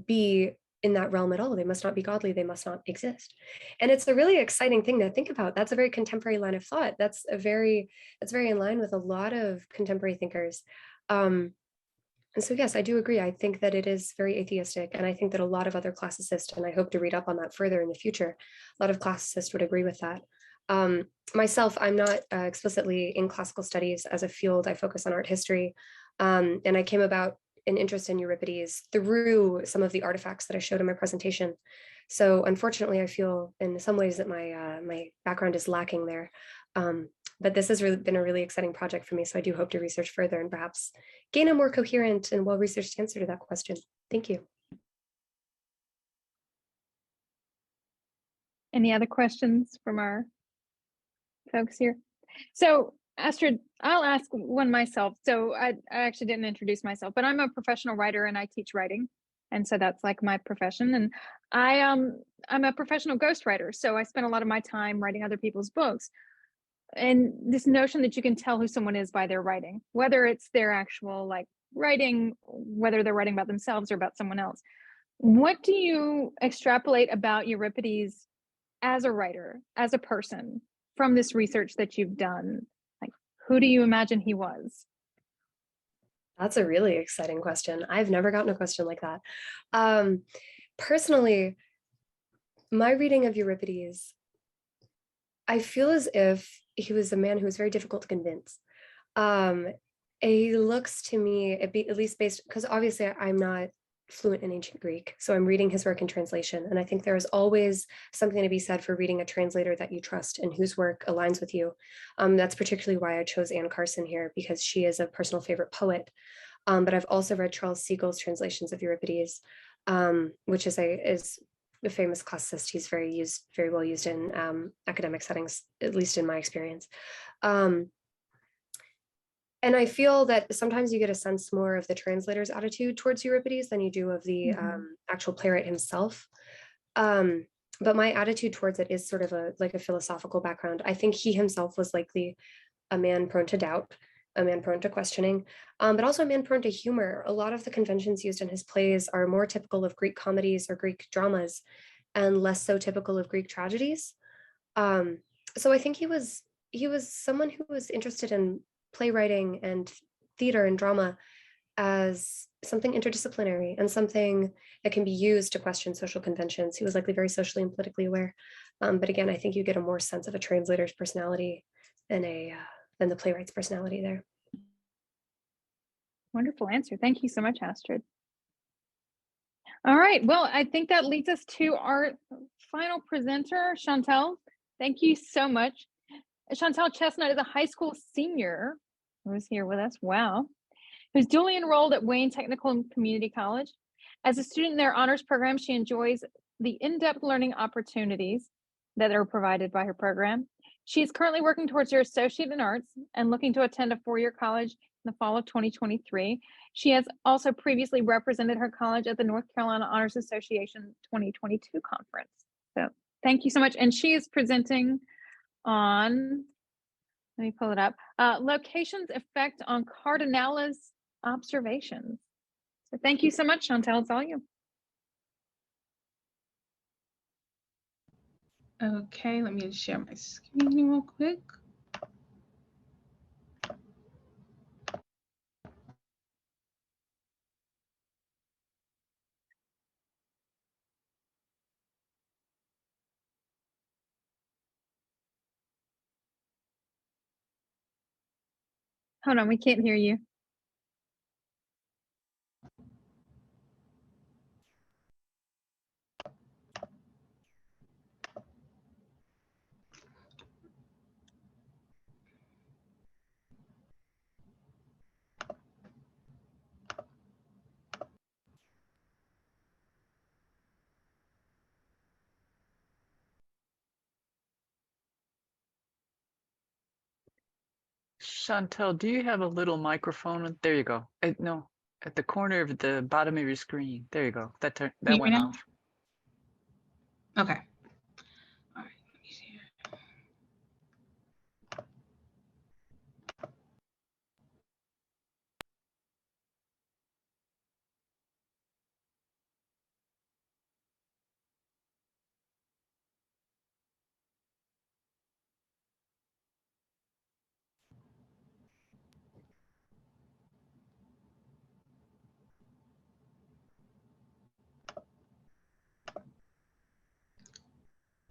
be in that realm at all. They must not be godly. They must not exist. And it's a really exciting thing to think about. That's a very contemporary line of thought. That's very in line with a lot of contemporary thinkers. And so, yes, I do agree. I think that it is very atheistic. And I think that a lot of other classicists, and I hope to read up on that further in the future, a lot of classicists would agree with that. Myself, I'm not explicitly in classical studies as a field. I focus on art history. And I came about an interest in Euripides through some of the artifacts that I showed in my presentation. So unfortunately, I feel in some ways that my background is lacking there. But this has been a really exciting project for me. So I do hope to research further and perhaps gain a more coherent and well-researched answer to that question. Thank you. Any other questions from our folks here? So Astrid, I'll ask one myself. So I actually didn't introduce myself, but I'm a professional writer and I teach writing. And so that's like my profession. And I'm a professional ghostwriter. So I spend a lot of my time writing other people's books. And this notion that you can tell who someone is by their writing, whether it's their actual like writing, whether they're writing about themselves or about someone else. What do you extrapolate about Euripides as a writer, as a person, from this research that you've done? Like, who do you imagine he was? That's a really exciting question. I've never gotten a question like that. Personally, my reading of Euripides, I feel as if he was a man who was very difficult to convince. He looks to me, at least based, because obviously I'm not fluent in ancient Greek, so I'm reading his work in translation. And I think there is always something to be said for reading a translator that you trust and whose work aligns with you. That's particularly why I chose Anne Carson here, because she is a personal favorite poet. But I've also read Charles Siegel's translations of Euripides, which is a famous classicist. He's very well used in academic settings, at least in my experience. And I feel that sometimes you get a sense more of the translator's attitude towards Euripides than you do of the actual playwright himself. But my attitude towards it is sort of like a philosophical background. I think he himself was likely a man prone to doubt, a man prone to questioning, but also a man prone to humor. A lot of the conventions used in his plays are more typical of Greek comedies or Greek dramas and less so typical of Greek tragedies. So I think he was someone who was interested in playwriting and theater and drama as something interdisciplinary and something that can be used to question social conventions. He was likely very socially and politically aware. But again, I think you get a more sense of a translator's personality than the playwright's personality there. Wonderful answer. Thank you so much, Astrid. All right. Well, I think that leads us to our final presenter, Chantel. Thank you so much. Chantel Chestnut is a high school senior who's here with us. Wow. Who's duly enrolled at Wayne Technical and Community College. As a student in their honors program, she enjoys the in-depth learning opportunities that are provided by her program. She is currently working towards her associate in arts and looking to attend a four-year college in the fall of 2023. She has also previously represented her college at the North Carolina Honors Association 2022 conference. So thank you so much. And she is presenting on, let me pull it up, location's effect on Cardinales observations. So thank you so much, Chantel. It's all you. Okay, let me share my screen real quick. Hold on, we can't hear you. Chantel, do you have a little microphone? There you go. No, at the corner of the bottom of your screen. There you go. That Can that you went hear me now? off. Okay. All right, let me see here.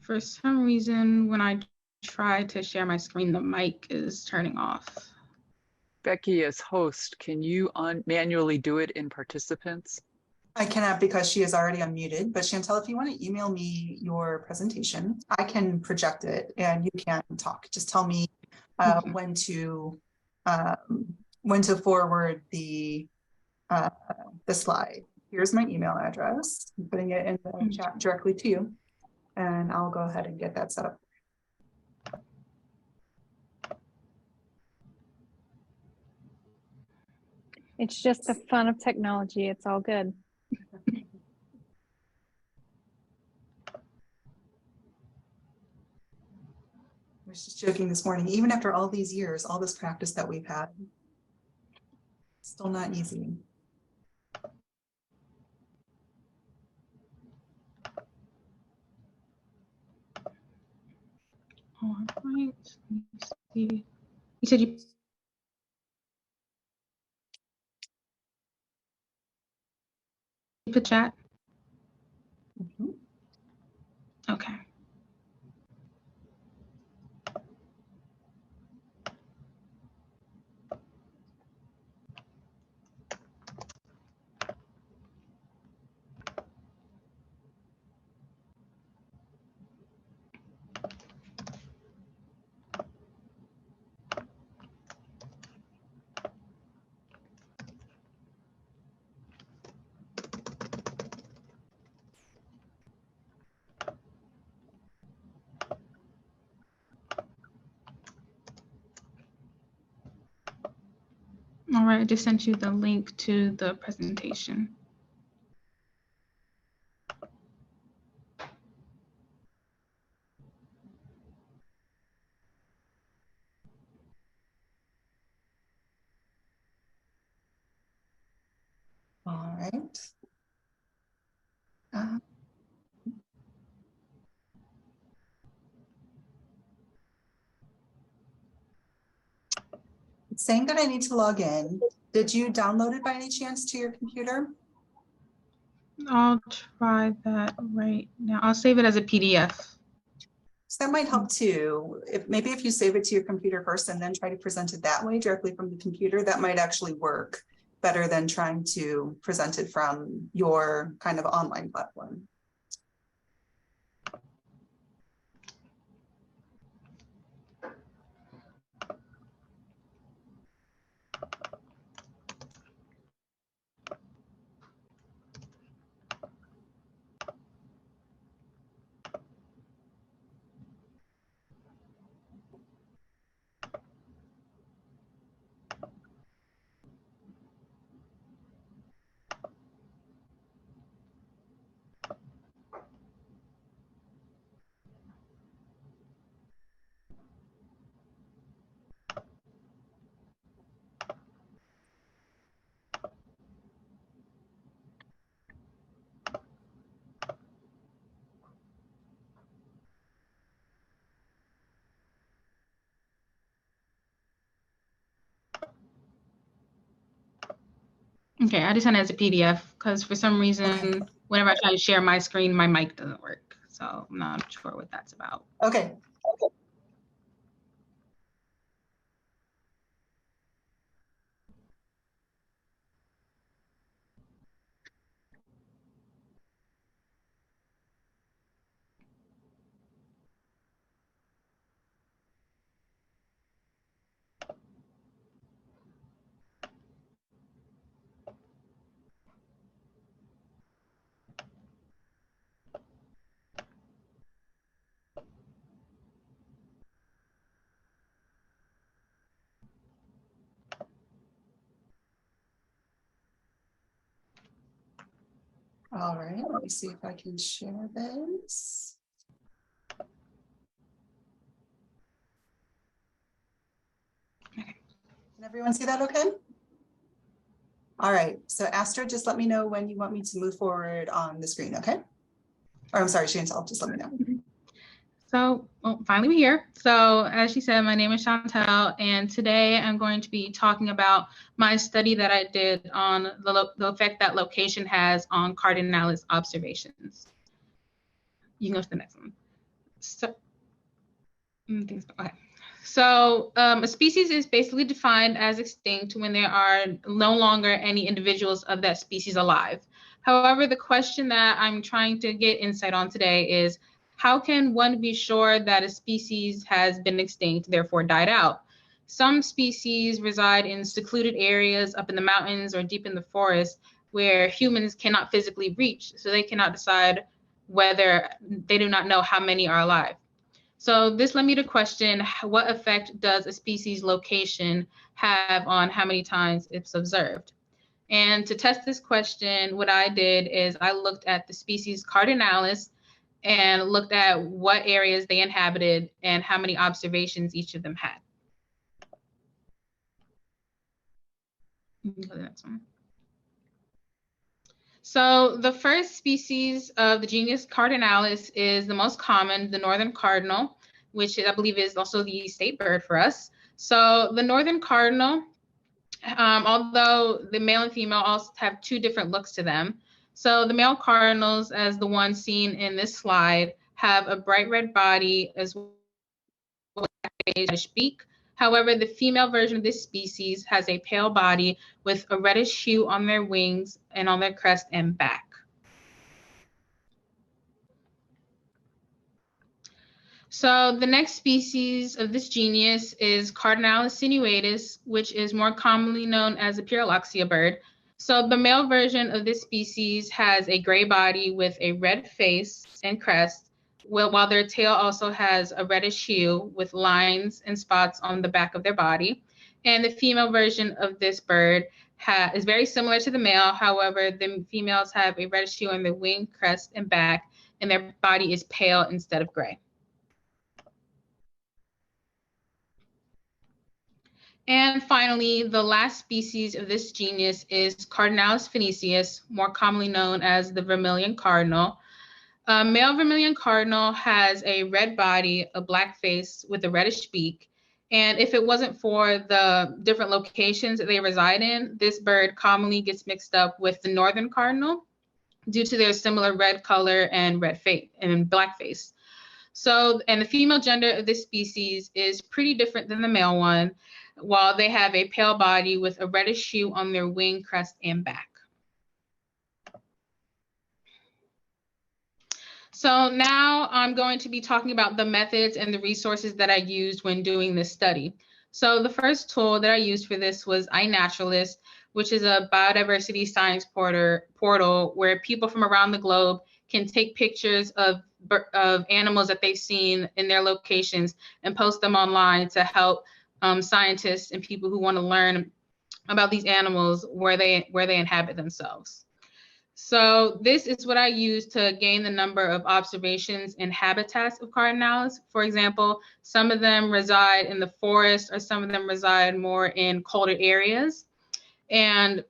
For some reason, when I try to share my screen, the mic is turning off. Becky, as host, can you manually do it in participants? I cannot because she is already unmuted, but Chantel, if you want to email me your presentation, I can project it and you can talk. Just tell me Okay. when to forward the slide. Here's my email address. I'm putting it in the chat directly to you, and I'll go ahead and get that set up. It's just the fun of technology. It's all good. I was just joking this morning, even after all these years, all this practice that we've had, still not easy. All right. Let me see. You said you put chat? Mhm. Okay. All right, I just sent you the link to the presentation. All right. It's saying that I need to log in. Did you download it by any chance to your computer? I'll try that right now. I'll save it as a PDF. So that might help too. Maybe if you save it to your computer first and then try to present it that way directly from the computer, that might actually work. better than trying to present it from your kind of online platform. Okay, I just sent it as a PDF because for some reason, Okay. whenever I try to share my screen, my mic doesn't work. So I'm not sure what that's about. Okay. All right, let me see if I can share this. Can everyone see that okay? All right, so Astrid, just let me know when you want me to move forward on the screen, okay? Or I'm sorry, Chantal, just let me know. So, well, finally we're here. So as she said, my name is Chantal, and today I'm going to be talking about my study that I did on the effect that location has on cardinalis observations. You can go to the next one. So, okay. So a species is basically defined as extinct when there are no longer any individuals of that species alive. However, the question that I'm trying to get insight on today is, how can one be sure that a species has been extinct, therefore died out? Some species reside in secluded areas up in the mountains or deep in the forest where humans cannot physically reach, so they cannot decide whether they do not know how many are alive. So this led me to question, what effect does a species location have on how many times it's observed? And to test this question, what I did is I looked at the species cardinalis and looked at what areas they inhabited and how many observations each of them had. Go to the next one. So the first species of the genus Cardinalis is the most common, the northern cardinal, which I believe is also the state bird for us. So the northern cardinal, although the male and female also have two different looks to them. So the male cardinals, as the one seen in this slide, have a bright red body as well as a beak. However, the female version of this species has a pale body with a reddish hue on their wings and on their crest and back. So the next species of this genus is Cardinalis sinuatus, which is more commonly known as a pyrrhuloxia bird. So the male version of this species has a gray body with a red face and crest, while their tail also has a reddish hue with lines and spots on the back of their body. And the female version of this bird is very similar to the male. However, the females have a reddish hue on their wing, crest, and back, and their body is pale instead of gray. And finally, the last species of this genus is Cardinalis phoenicius, more commonly known as the vermilion cardinal. Male vermilion cardinal has a red body, a black face with a reddish beak. And if it wasn't for the different locations that they reside in, this bird commonly gets mixed up with the northern cardinal due to their similar red color and red face and black face. So, and the female gender of this species is pretty different than the male one. while they have a pale body with a reddish hue on their wing, crest, and back. So now I'm going to be talking about the methods and the resources that I used when doing this study. So the first tool that I used for this was iNaturalist, which is a biodiversity science portal where people from around the globe can take pictures of animals that they've seen in their locations and post them online to help scientists and people who want to learn about these animals where they inhabit themselves. So this is what I use to gain the number of observations and habitats of cardinalis. For example, some of them reside in the forest or some of them reside more in colder areas. And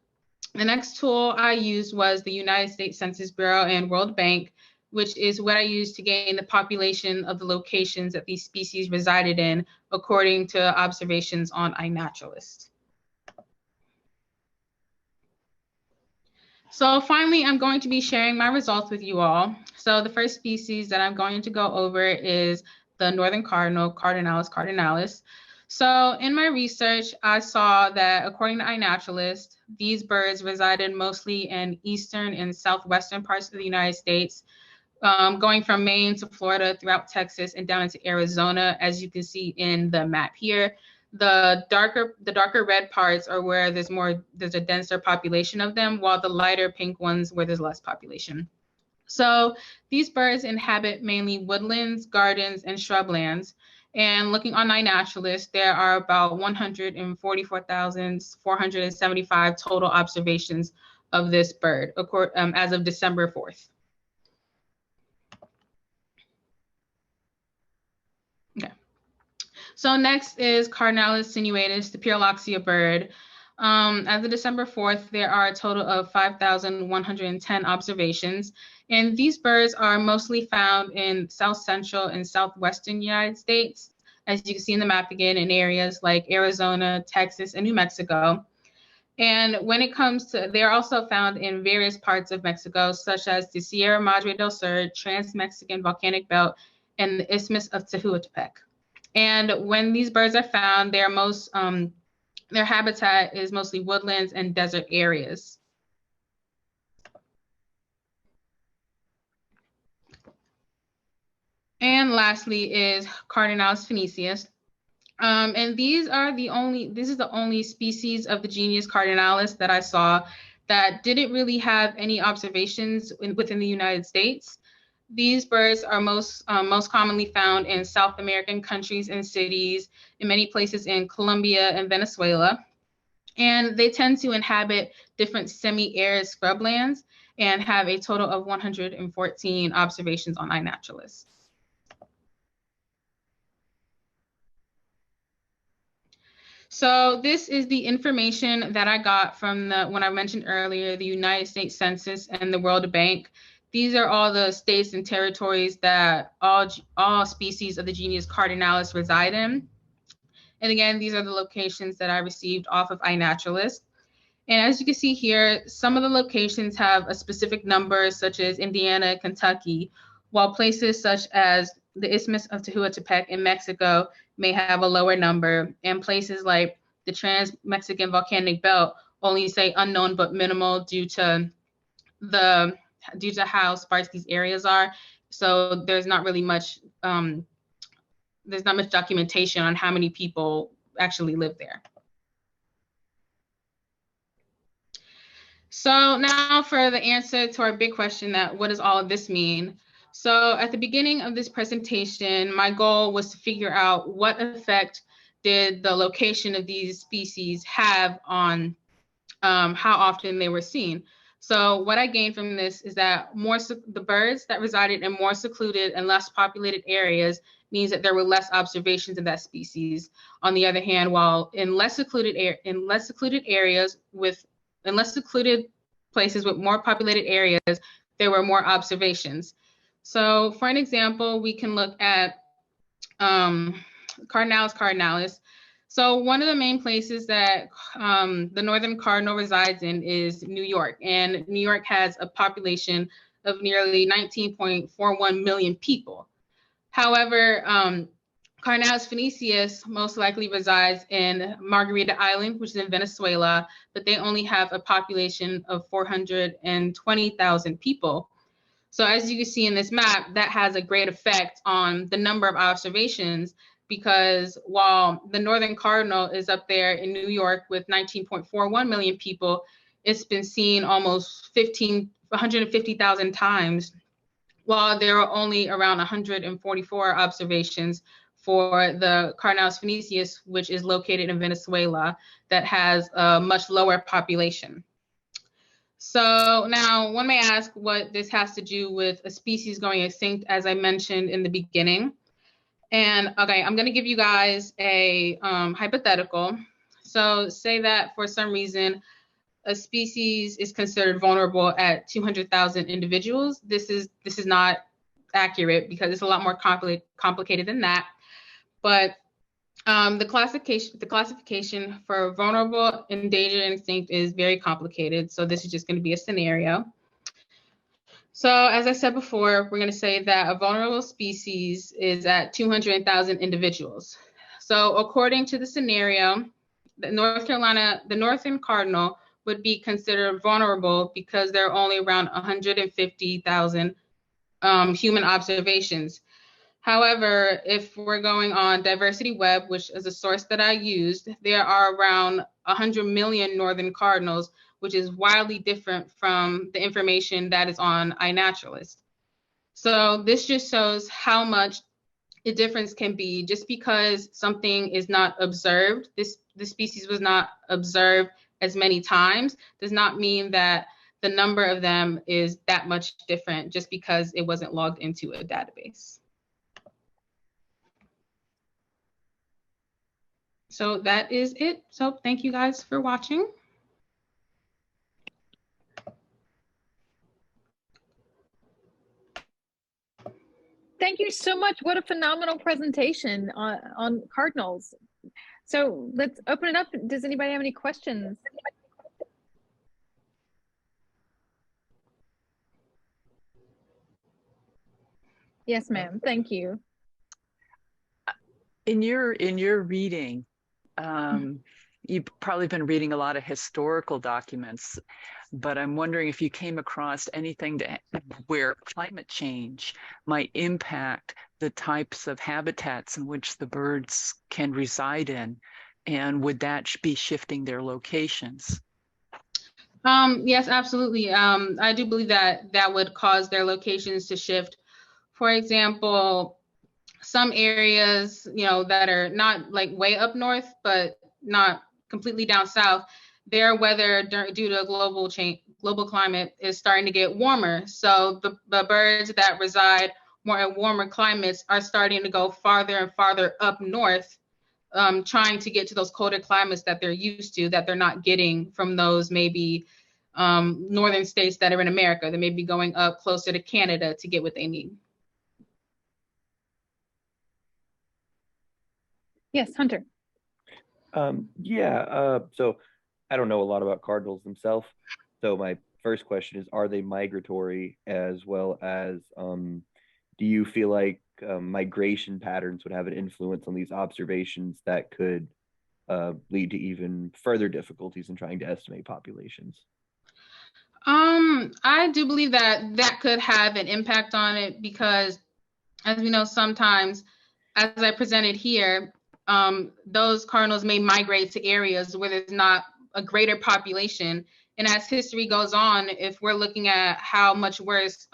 the next tool I used was the United States Census Bureau and World Bank, which is what I used to gain the population of the locations that these species resided in according to observations on iNaturalist. So finally, I'm going to be sharing my results with you all. So the first species that I'm going to go over is the northern cardinal, Cardinalis cardinalis. So in my research, I saw that according to iNaturalist, these birds resided mostly in eastern and southwestern parts of the United States, going from Maine to Florida, throughout Texas, and down into Arizona, as you can see in the map here. The darker red parts are where there's a denser population of them, while the lighter pink ones where there's less population. So these birds inhabit mainly woodlands, gardens, and shrublands. And looking on iNaturalist, there are about 144,475 total observations of this bird as of December 4th. Okay. So next is Cardinalis sinuatus, the Pyrrhoxia bird. As of December 4th, there are a total of 5,110 observations. And these birds are mostly found in South Central and Southwestern United States, as you can see in the map again, in areas like Arizona, Texas, and New Mexico. And when it comes to, they're also found in various parts of Mexico, such as the Sierra Madre del Sur, Trans-Mexican Volcanic Belt, and the Isthmus of Tehuantepec. And when these birds are found, their habitat is mostly woodlands and desert areas. And lastly is Cardinalis phoeniceus. And this is the only species of the genus Cardinalis that I saw that didn't really have any observations within the United States. These birds are most commonly found in South American countries and cities, in many places in Colombia and Venezuela. And they tend to inhabit different semi-arid scrublands and have a total of 114 observations on iNaturalist. So this is the information that I got from when I mentioned earlier, the United States Census and the World Bank. These are all the states and territories that all species of the genus Cardinalis reside in. And again, these are the locations that I received off of iNaturalist. And as you can see here, some of the locations have a specific number, such as Indiana, Kentucky, while places such as the Isthmus of Tehuantepec in Mexico may have a lower number, and places like the Trans-Mexican Volcanic Belt only say unknown but minimal due to how sparse these areas are. So there's not really much documentation on how many people actually live there. So now for the answer to our big question, that what does all of this mean? So at the beginning of this presentation, my goal was to figure out what effect did the location of these species have on how often they were seen. So what I gained from this is that the birds that resided in more secluded and less populated areas means that there were less observations of that species. On the other hand, while in less secluded places with more populated areas, there were more observations. So for an example, we can look at Cardinalis cardinalis. So one of the main places that the northern cardinal resides in is New York. And New York has a population of nearly 19.41 million people. However, Carnaus phoeniceus most likely resides in Margarita Island, which is in Venezuela, but they only have a population of 420,000 people. So as you can see in this map, that has a great effect on the number of observations, because while the northern cardinal is up there in New York with 19.41 million people, it's been seen almost 150,000 times, while there are only around 144 observations for the Carnaus phoeniceus, which is located in Venezuela, that has a much lower population. So now one may ask what this has to do with a species going extinct, as I mentioned in the beginning. And okay, I'm going to give you guys a hypothetical. So say that for some reason a species is considered vulnerable at 200,000 individuals. This is not accurate, because it's a lot more complicated than that. But the classification for vulnerable, endangered, and extinct is very complicated. So this is just going to be a scenario. So as I said before, we're going to say that a vulnerable species is at 200,000 individuals. So according to the scenario, the northern cardinal would be considered vulnerable because there are only around 150,000 human observations. However, if we're going on Diversity Web, which is a source that I used, there are around 100 million northern cardinals, which is wildly different from the information that is on iNaturalist. So this just shows how much the difference can be. Just because something is not observed, the species was not observed as many times, does not mean that the number of them is that much different just because it wasn't logged into a database. So that is it. So thank you guys for watching. Thank you so much. What a phenomenal presentation on cardinals. So let's open it up. Does anybody have any questions? Yes, ma'am. Thank you. In your reading, you've probably been reading a lot of historical documents, but I'm wondering if you came across anything where climate change might impact the types of habitats in which the birds can reside in, and would that be shifting their locations? Yes, absolutely. I do believe that that would cause their locations to shift. For example, some areas, that are not like way up north, but not completely down south, their weather due to global climate is starting to get warmer. So the birds that reside more in warmer climates are starting to go farther and farther up north, trying to get to those colder climates that they're used to, that they're not getting from those maybe northern states that are in America. They may be going up closer to Canada to get what they need. Yes, Hunter. So I don't know a lot about cardinals themselves. So my first question is, are they migratory, as well as do you feel like migration patterns would have an influence on these observations that could lead to even further difficulties in trying to estimate populations? I do believe that that could have an impact on it, because as we know, sometimes, as I presented here, those cardinals may migrate to areas where there's not a greater population. And as history goes on, if we're looking at how much worse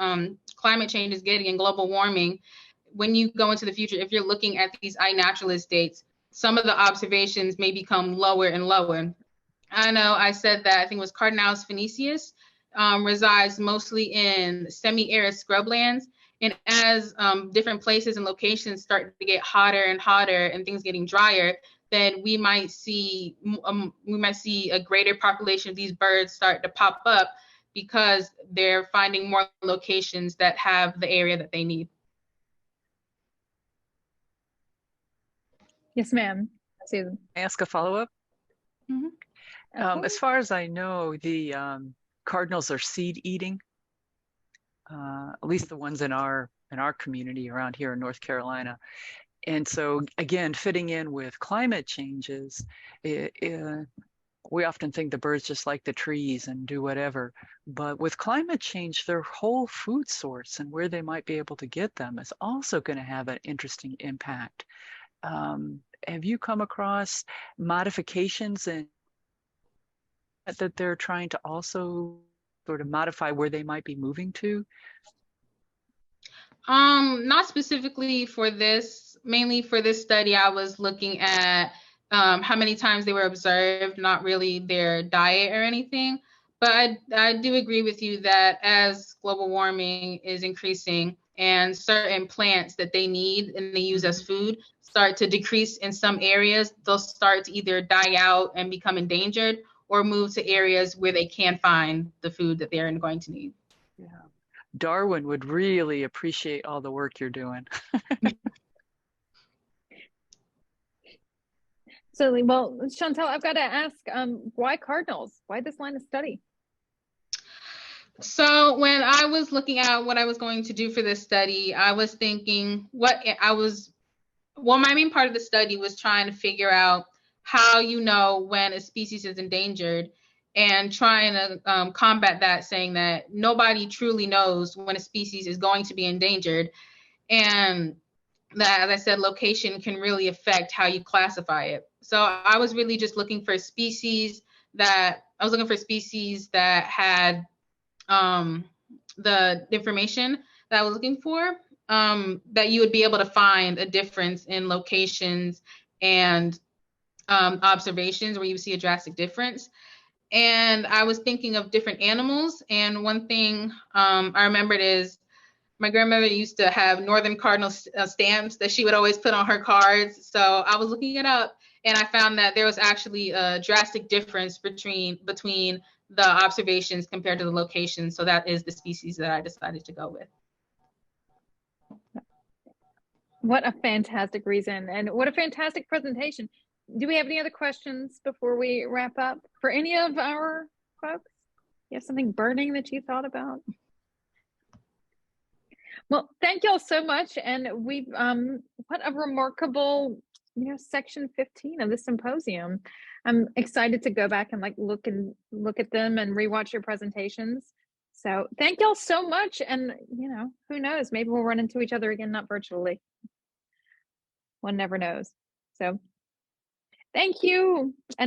climate change is getting and global warming, when you go into the future, if you're looking at these iNaturalist dates, some of the observations may become lower and lower. I know I said that I think it was Carnaus phoeniceus resides mostly in semi-arid scrublands. And as different places and locations start to get hotter and hotter and things getting drier, then we might see a greater population of these birds start to pop up, because they're finding more locations that have the area that they need. Yes, ma'am. Susan. Can I ask a follow-up? Mm-hmm. As far as I know, the cardinals are seed eating. At least the ones in our community around here in North Carolina. And so again, fitting in with climate changes, we often think the birds just like the trees and do whatever, but with climate change, their whole food source and where they might be able to get them is also going to have an interesting impact. Have you come across modifications that they're trying to also sort of modify where they might be moving to? Not specifically for this, mainly for this study, I was looking at how many times they were observed, not really their diet or anything. But I do agree with you that as global warming is increasing and certain plants that they need and they use as food start to decrease in some areas, they'll start to either die out and become endangered or move to areas where they can find the food that they're going to need. Yeah. Darwin would really appreciate all the work you're doing. Certainly. Well, Chantel, I've got to ask, why cardinals? Why this line of study? So when I was looking at what I was going to do for this study, I was thinking my main part of the study was trying to figure out how you know when a species is endangered and trying to combat that, saying that nobody truly knows when a species is going to be endangered. And that, as I said, location can really affect how you classify it. So I was really just looking for species that had the information that I was looking for, that you would be able to find a difference in locations and observations where you see a drastic difference. And I was thinking of different animals. And one thing I remembered is my grandmother used to have northern cardinal stamps that she would always put on her cards. So I was looking it up and I found that there was actually a drastic difference between the observations compared to the location. So that is the species that I decided to go with. What a fantastic reason and what a fantastic presentation. Do we have any other questions before we wrap up for any of our folks? You have something burning that you thought about? Well, thank y'all so much. And we've, what a remarkable, section 15 of the symposium. I'm excited to go back and look at them and rewatch your presentations. So thank y'all so much. And, who knows, maybe we'll run into each other again, not virtually. One never knows. So thank you. And